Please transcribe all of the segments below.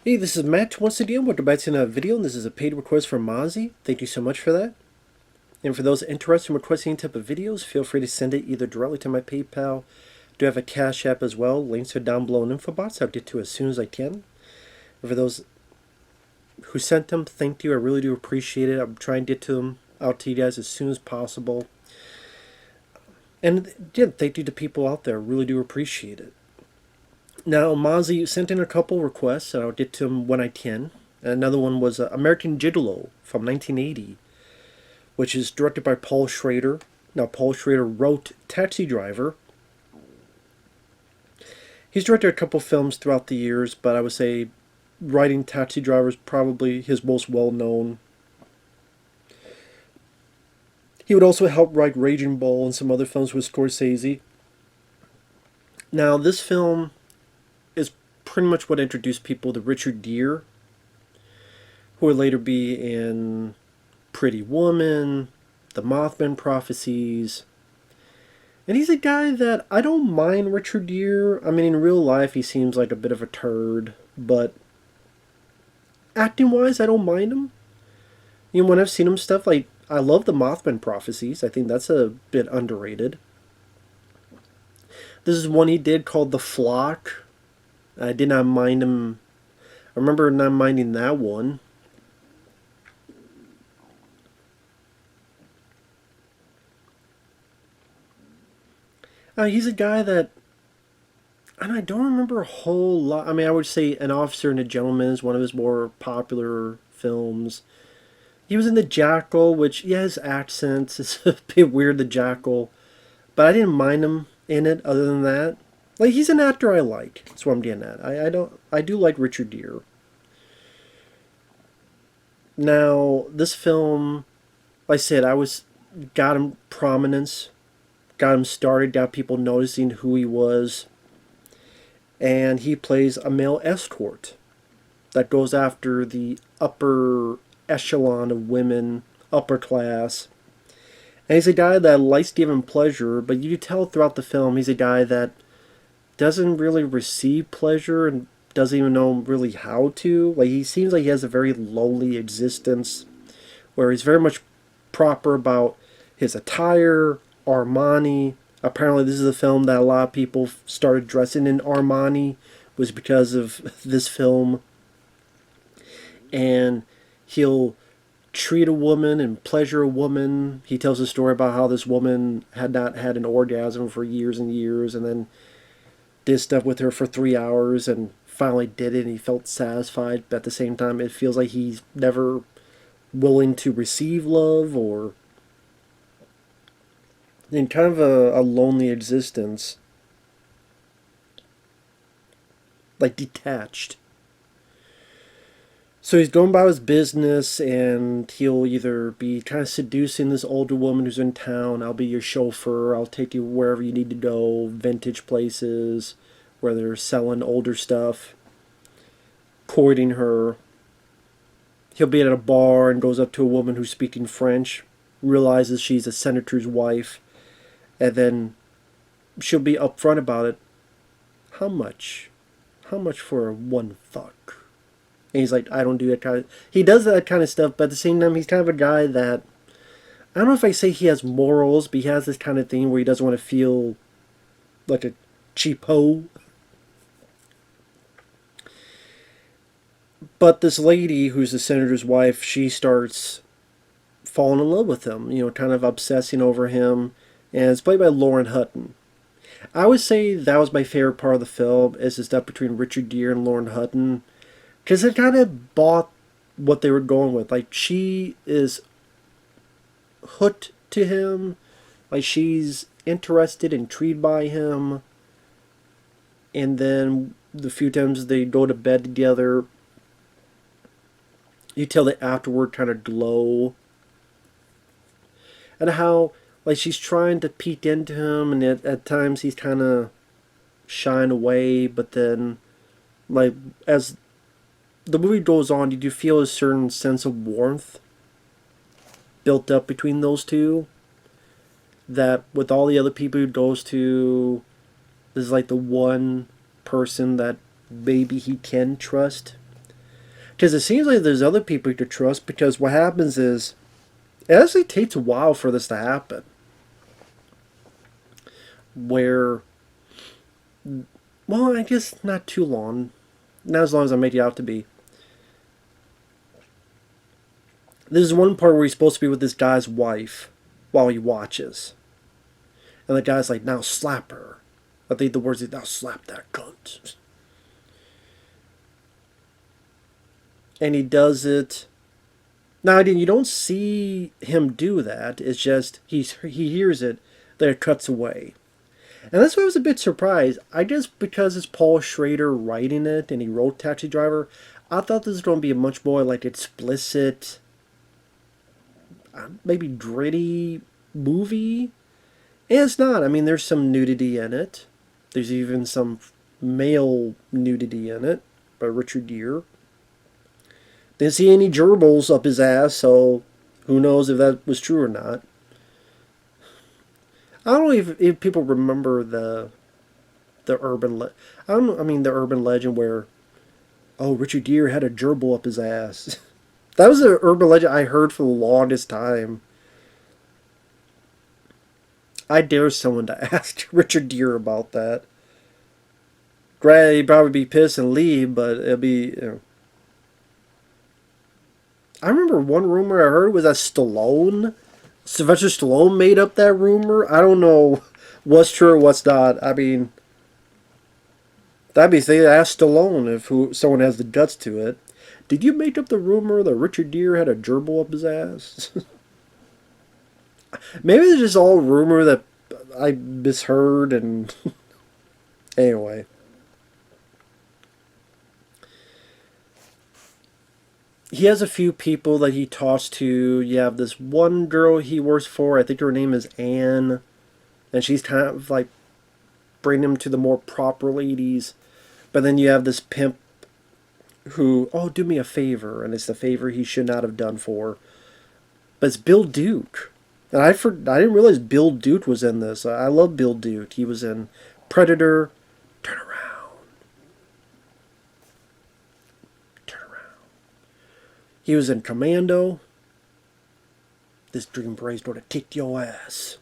Hey, this is Matt once again. Welcome back to another video, and this is a paid request from Masi. Thank you so much for that. And for those interested in requesting any type of videos, feel free to send it either directly to my PayPal. I do have a Cash App as well. Links are down below in the info box. I'll get to as soon as I can. And for those who sent them, thank you. I really do appreciate it. I'm trying to get to them out to you guys as soon as possible. And yeah, thank you to people out there. I really do appreciate it. Now, Masi sent in a couple requests, and I'll get to them when I can. Another one was American Gigolo from 1980, which is directed by Paul Schrader. Now, Paul Schrader wrote Taxi Driver. He's directed a couple films throughout the years, but I would say writing Taxi Driver is probably his most well-known. He would also help write Raging Bull and some other films with Scorsese. Now, this film is pretty much what introduced people to Richard Gere, who would later be in Pretty Woman, The Mothman Prophecies. And he's a guy that I don't mind Richard Gere. I mean, in real life, he seems like a bit of a turd, but acting-wise, I don't mind him. You know, when I've seen him stuff, like, I love The Mothman Prophecies. I think that's a bit underrated. This is one he did called The Flock. I did not mind him. I remember not minding that one. He's a guy that I don't remember a whole lot. I mean, I would say An Officer and a Gentleman is one of his more popular films. He was in The Jackal, which, yeah, his accent is a bit weird, The Jackal. But I didn't mind him in it other than that. Like, he's an actor I like. That's what I'm getting at. I do like Richard Gere. Now, this film, like I said, got him prominence, got him started, got people noticing who he was. And he plays a male escort that goes after the upper echelon of women, upper class. And he's a guy that likes giving pleasure, but you can tell throughout the film he's a guy that doesn't really receive pleasure and doesn't even know really how to. Like, he seems like he has a very lowly existence, where he's very much proper about his attire, Armani. Apparently, this is a film that a lot of people started dressing in Armani, was because of this film. And he'll treat a woman and pleasure a woman. He tells a story about how this woman had not had an orgasm for years and years, and then did stuff with her for 3 hours and finally did it, and he felt satisfied, but at the same time it feels like he's never willing to receive love, or in kind of a lonely existence, like detached. So he's going about his business, and he'll either be kind of seducing this older woman who's in town. I'll be your chauffeur. I'll take you wherever you need to go. Vintage places where they're selling older stuff. Courting her. He'll be at a bar and goes up to a woman who's speaking French. Realizes she's a senator's wife. And then she'll be upfront about it. How much? How much for one fuck? And he's like, I don't do that kind of... He does that kind of stuff, but at the same time, he's kind of a guy that... I don't know if I say he has morals, but he has this kind of thing where he doesn't want to feel like a cheapo. But this lady, who's the senator's wife, she starts falling in love with him, you know, kind of obsessing over him. And it's played by Lauren Hutton. I would say that was my favorite part of the film, is the stuff between Richard Gere and Lauren Hutton. Because it kind of bought what they were going with. Like, she is hooked to him. Like, she's interested, intrigued by him. And then the few times they go to bed together, you tell the afterward kind of glow. And how, like, she's trying to peek into him, and at times he's kind of shying away. But then, like, as the movie goes on, you do feel a certain sense of warmth built up between those two, that with all the other people he goes to, this is like the one person that maybe he can trust. Because it seems like there's other people you could trust, because what happens is, it actually takes a while for this to happen. Where, well, I guess not too long. Not as long as I make it out to be. There's one part where he's supposed to be with this guy's wife while he watches. And the guy's like, now slap her. I think the words is, now slap that cunt. And he does it. Now, again, you don't see him do that. It's just he hears it, then it cuts away. And that's why I was a bit surprised. I guess because it's Paul Schrader writing it and he wrote Taxi Driver, I thought this was going to be a much more like explicit, maybe gritty movie. And it's not. I mean, there's some nudity in it. There's even some male nudity in it by Richard Gere. Didn't see any gerbils up his ass, so who knows if that was true or not. I don't know if people remember the the urban legend where, oh, Richard Gere had a gerbil up his ass. That was an urban legend I heard for the longest time. I dare someone to ask Richard Gere about that. Granted, he'd probably be pissed and leave, but it'll be, you know. I remember one rumor I heard was that Sylvester Stallone made up that rumor. I don't know what's true or what's not. I mean, that'd be saying ask Stallone if someone has the guts to it. Did you make up the rumor that Richard Gere had a gerbil up his ass? Maybe it's just all rumor that I misheard and anyway. He has a few people that he talks to. You have this one girl he works for. I think her name is Anne. And she's kind of like bringing him to the more proper ladies. But then you have this pimp who, oh, do me a favor. And it's the favor he should not have done for. But it's Bill Duke. And I didn't realize Bill Duke was in this. I love Bill Duke. He was in Predator. Turn around. He was in Commando. This Dream Boy's gonna kick your ass.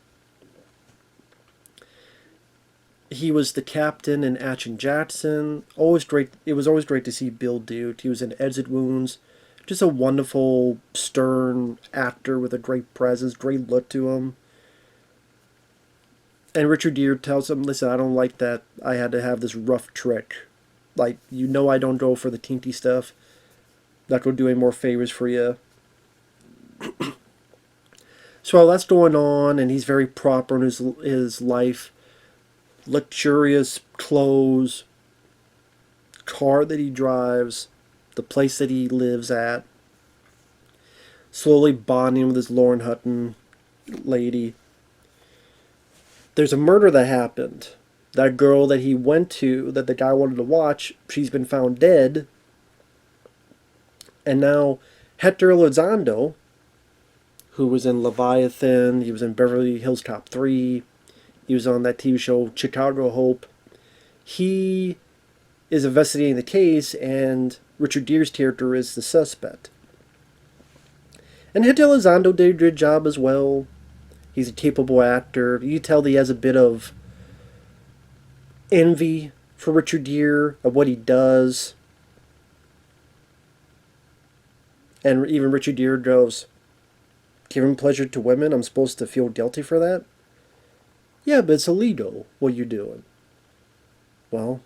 He was the captain in Action Jackson. Always great. It was always great to see Bill Duke. He was in Exit Wounds. Just a wonderful, stern actor with a great presence, great look to him. And Richard Gere tells him, listen, I don't like that. I had to have this rough trick. Like, you know I don't go for the teeny stuff. Not going to do any more favors for you. So while that's going on, and he's very proper in his life, luxurious clothes, car that he drives, the place that he lives at, slowly bonding with his Lauren Hutton lady. There's a murder that happened. That girl that he went to, that the guy wanted to watch, she's been found dead. And now Hector Elizondo, who was in Leviathan, he was in Beverly Hills Cop 3, he was on that TV show Chicago Hope, he is investigating the case, and Richard Gere's character is the suspect. And Hector Elizondo did a good job as well. He's a capable actor. You tell that he has a bit of envy for Richard Gere, of what he does. And even Richard Gere goes, giving pleasure to women, I'm supposed to feel guilty for that? Yeah, but it's illegal, what you're doing. Well,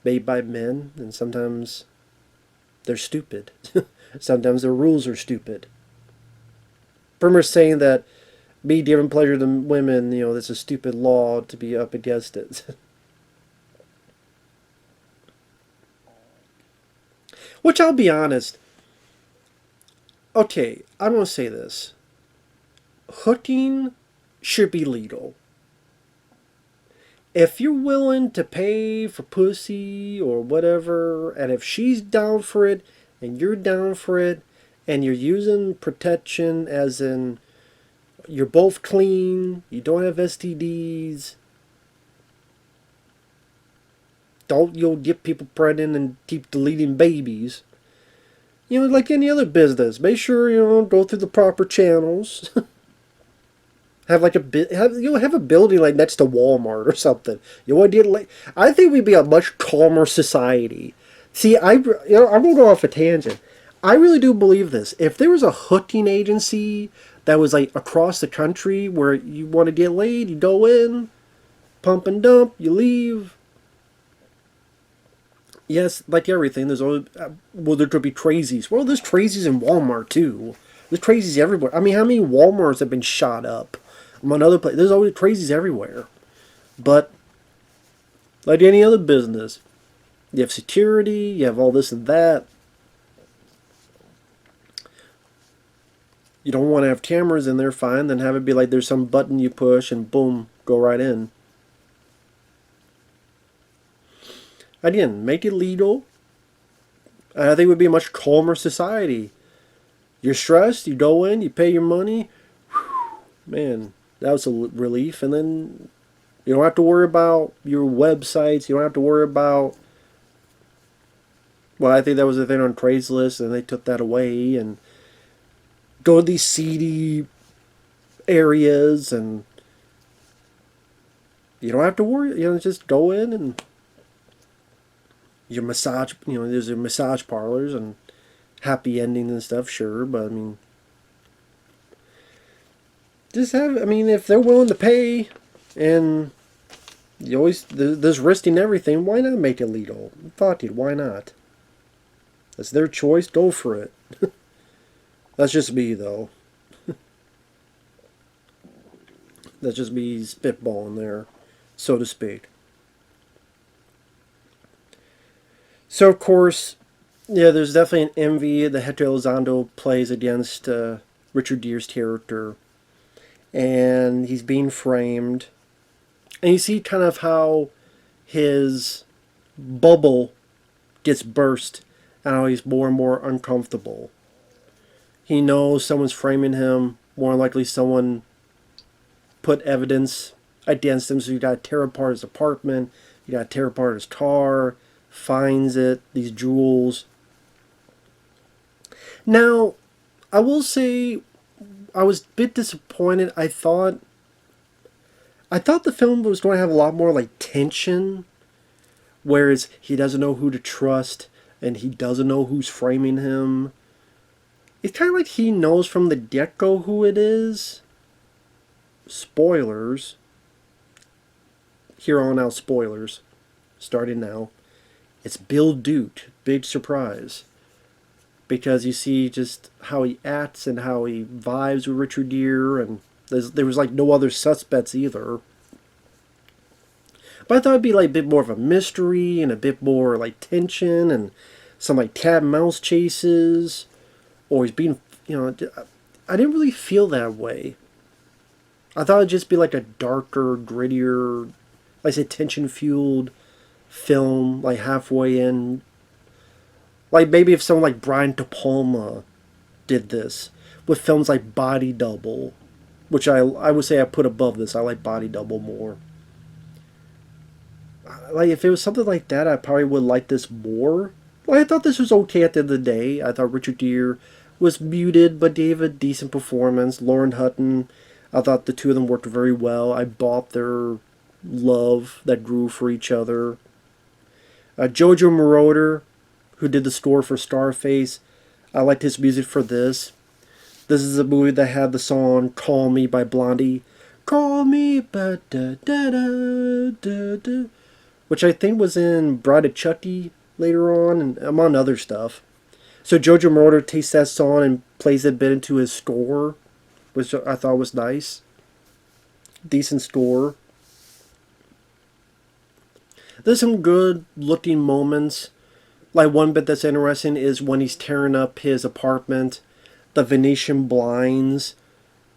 made by men, and sometimes they're stupid. Sometimes their rules are stupid. Brimmer's saying that me giving pleasure to women, that's a stupid law to be up against it. Which, I'll be honest, okay, I'm going to say this. Hooking should be legal. If you're willing to pay for pussy or whatever, and if she's down for it, and you're down for it, and you're using protection as in you're both clean, you don't have STDs, Don't get people pregnant and keep deleting babies. Like any other business, make sure go through the proper channels. Have like a bit, have a building like next to Walmart or something. You want to get like, I think we'd be a much calmer society. See, I'm gonna go off a tangent. I really do believe this. If there was a hooking agency that was like across the country where you want to get laid, you go in, pump and dump, you leave. Yes, like everything, there's always well, there could be crazies. Well, there's crazies in Walmart too. There's crazies everywhere. I mean, how many Walmarts have been shot up? Among other places, there's always crazies everywhere. But like any other business, you have security, you have all this and that. You don't want to have cameras in there, fine. Then have it be like there's some button you push and boom, go right in. Again, make it legal. I think it would be a much calmer society. You're stressed, you go in, you pay your money. Whew, man, that was a relief. And then you don't have to worry about your websites. You don't have to worry about. Well, I think that was the thing on Craigslist, and they took that away. And go to these seedy areas, and you don't have to worry. Just go in and your massage. There's your massage parlors and happy endings and stuff. Sure, but I mean, just have. I mean, if they're willing to pay, and you always there's risking everything. Why not make it legal? Fuck it. Why not? That's their choice. Go for it. That's just me, though. That's just me spitballing there, so to speak. So, of course, yeah, there's definitely an envy that Hector Elizondo plays against Richard Gere's character. And he's being framed. And you see kind of how his bubble gets burst and how he's more and more uncomfortable. He knows someone's framing him. More than likely someone put evidence against him. So you got to tear apart his apartment. You got to tear apart his car. Finds it. These jewels. Now, I will say I was a bit disappointed. I thought the film was going to have a lot more like tension. Whereas he doesn't know who to trust. And he doesn't know who's framing him. It's kind of like he knows from the get-go who it is. Spoilers. Here on out, spoilers. Starting now. It's Bill Duke. Big surprise. Because you see just how he acts and how he vibes with Richard Gere. And there was like no other suspects either. But I thought it'd be like a bit more of a mystery and a bit more like tension and some like cat and mouse chases. Or he's being, I didn't really feel that way. I thought it'd just be like a darker, grittier, like I said, tension-fueled film, like halfway in. Like maybe if someone like Brian De Palma did this, with films like Body Double, which I would say I put above this. I like Body Double more. Like if it was something like that, I probably would like this more. Well, I thought this was okay at the end of the day. I thought Richard Gere was muted, but gave a decent performance. Lauren Hutton, I thought the two of them worked very well. I bought their love that grew for each other. Jojo Moroder, who did the score for Starface, I liked his music for this. This is a movie that had the song "Call Me" by Blondie. Call me, ba da da da da da, which I think was in Bride of Chucky later on, and among other stuff. So Jojo Moroder takes that song and plays it a bit into his score, which I thought was nice. Decent score. There's some good looking moments. Like one bit that's interesting is when he's tearing up his apartment, the Venetian blinds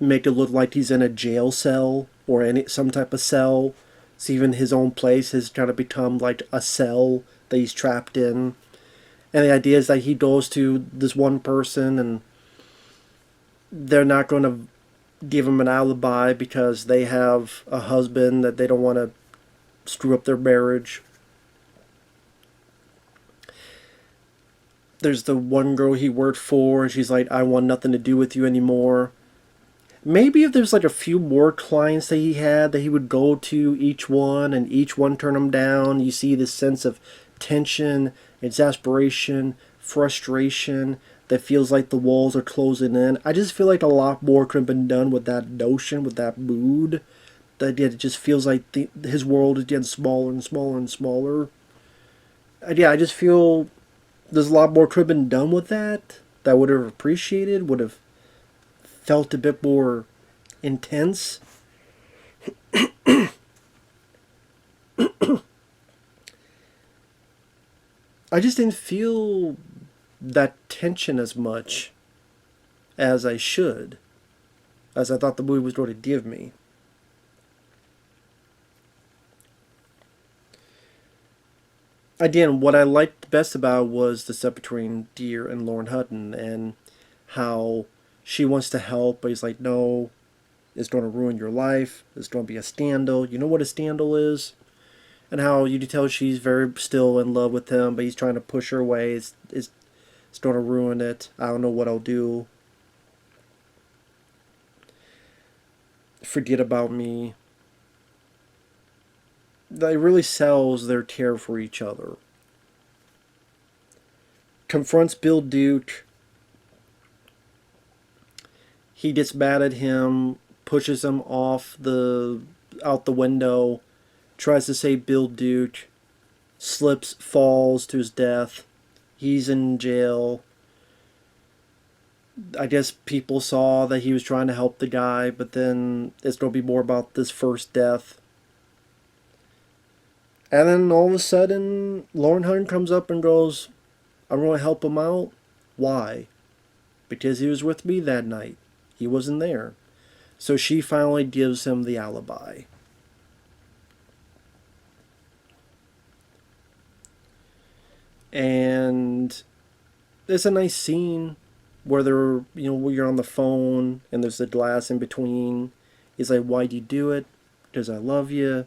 make it look like he's in a jail cell or some type of cell. So even his own place has kind of become like a cell that he's trapped in. And the idea is that he goes to this one person and they're not going to give him an alibi because they have a husband that they don't want to screw up their marriage. there's the one girl he worked for, and she's like, I want nothing to do with you anymore. Maybe if there's like a few more clients that he had that he would go to each one and each one turn him down, you see this sense of tension, exasperation, frustration that feels like the walls are closing in. I just feel like a lot more could have been done with that notion, with that mood. That it just feels like his world is getting smaller and smaller and smaller. Yeah, I just feel there's a lot more could have been done with that. That I would have appreciated, would have felt a bit more intense. I just didn't feel that tension as much as I should, as I thought the movie was going to give me. Again, what I liked best about it was the stuff between Deer and Lauren Hutton, and how she wants to help, but he's like, no, it's going to ruin your life. It's going to be a scandal. You know what a scandal is? And how you can tell she's very still in love with him, but he's trying to push her away. It's going to ruin it. I don't know what I'll do. Forget about me. That really sells their care for each other. Confronts Bill Duke. He gets mad at him, pushes him off the out the window, tries to save Bill Duke, slips, falls to his death. He's in jail. I guess people saw that he was trying to help the guy, but then it's going to be more about this first death. And then all of a sudden, Lauren Hutton comes up and goes, I'm going to help him out. Why? Because he was with me that night. He wasn't there. So she finally gives him the alibi. And it's a nice scene where where you're on the phone and there's the glass in between. He's like, why'd you do it? Because I love you. And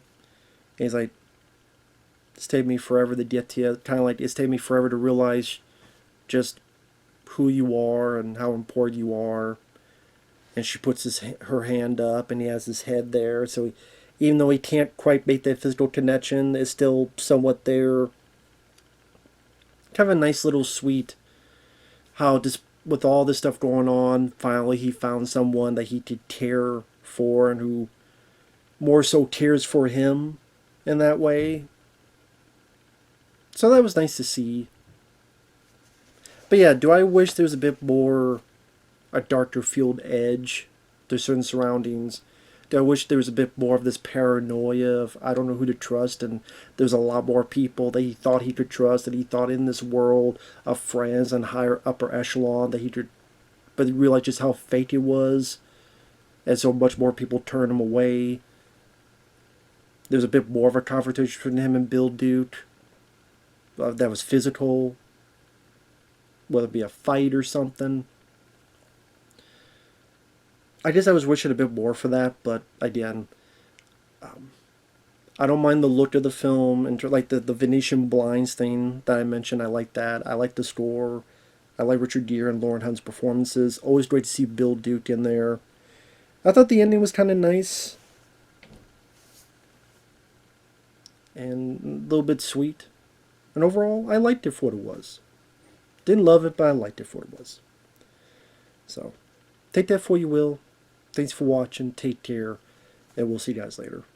he's like, it's taken me forever to get to you. Kind of like, it's taken me forever to realize just who you are and how important you are. And she puts her hand up, and he has his head there. So even though he can't quite make that physical connection, it's still somewhat there. Kind of a nice little sweet, how just with all this stuff going on, finally he found someone that he could care for and who more so cares for him in that way. So that was nice to see. But yeah, do I wish there was a bit more a darker field edge to certain surroundings? Do I wish there was a bit more of this paranoia of I don't know who to trust, and there's a lot more people that he thought he could trust, that he thought in this world of friends and higher upper echelon that he could, but he realized just how fake it was, and so much more people turned him away. There's a bit more of a confrontation between him and Bill Duke that was physical, whether it be a fight or something. I guess I was wishing a bit more for that, but again, I don't mind the look of the film, and like the Venetian blinds thing that I mentioned. I like that. I like the score. I like Richard Gere and Lauren Hunt's performances. Always great to see Bill Duke in there. I thought the ending was kind of nice and a little bit sweet. And overall, I liked it for what it was. Didn't love it, but I liked it for what it was. So, take that for you will. Thanks for watching. Take care. And we'll see you guys later.